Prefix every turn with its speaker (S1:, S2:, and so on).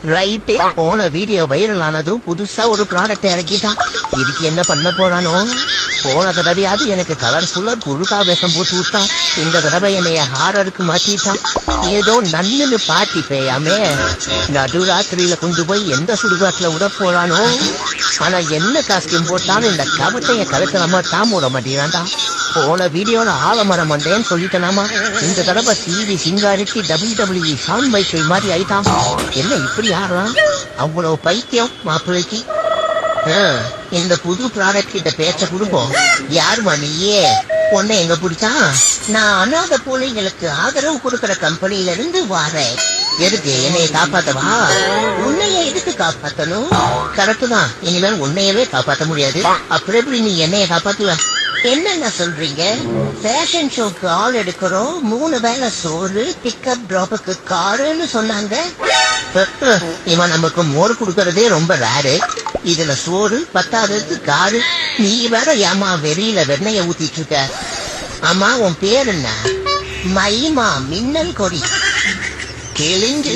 S1: Right, போன video viral ஆனதும் புதுசா ஒரு ப்ராடக்ட் இறக்கிட்டான். இதுக்கு என்ன பண்ண போறானோ? போன தடவையாவது எனக்கு கலர்ஃபுல்லா குழுக்கா வேஷம் போட்டு விட்டான். இந்த தடவை என்னைய ஹாரருக்கு மாத்திட்டான். ஏதோ நன்னு பாட்டி பேயாமே நடுராத்திரியில கொண்டு போய் எந்த சுடுகாட்டுல விட போறானோ? ஆனா என்ன காஸ்டியூம் போட்டாலும் இந்த கவட்டைய கழுத்தலாமா தான் மூட மாட்டேங்கிறான்டா. போன வீடியோல ஆலமரம் வந்தேன்னு சொல்லிட்டனாமா. இந்த தடவை டிவி சிங்காரிக்கு WWE ஷான் மைக்கேல் மாதிரி ஆயிட்டான். என்ன இப்படி ஆடுறான்? அவ்வளவு பைத்தியம் மாப்பிள்ளைக்கு. இந்த புது ப்ராடக்ட் கிட்ட பேச்ச கொடுப்போம். யாருமா நீயே? பொண்ணை எங்க பிடிச்சா? நான் அனாதை பிள்ளைங்களுக்கு ஆதரவு கொடுக்கற கம்பெனில இருந்து வாரேன். எதுக்கு? என்னைய காப்பாத்தவா? உன்னைய எதுக்கு காப்பாத்தணும்? கரெக்டு தான். இனிமேல் உன்னையவே காப்பாத்த முடியாது. அப்புறம் எப்படி நீ என்னைய காப்பாத்துவ? என்னென்ன சொல்றீங்க? ஃபேஷன் ஷோக்கு ஆள் எடுக்கிறோம், 3 வேளை சோறு, பிக்கப் டிராப்புக்கு காருன்னு சொன்னாங்க. இவன் நமக்கு மோர் கொடுக்கறதே ரொம்ப ரேரு. இதுல சோறு பத்தாததுக்கு காரு. நீ வேற ஏமா வெறியில வெண்ணைய ஊத்திட்டு இருக்க? ஆமா, உன் பேர் என்ன? மைமா மின்னல் கொடி கிழிஞ்சு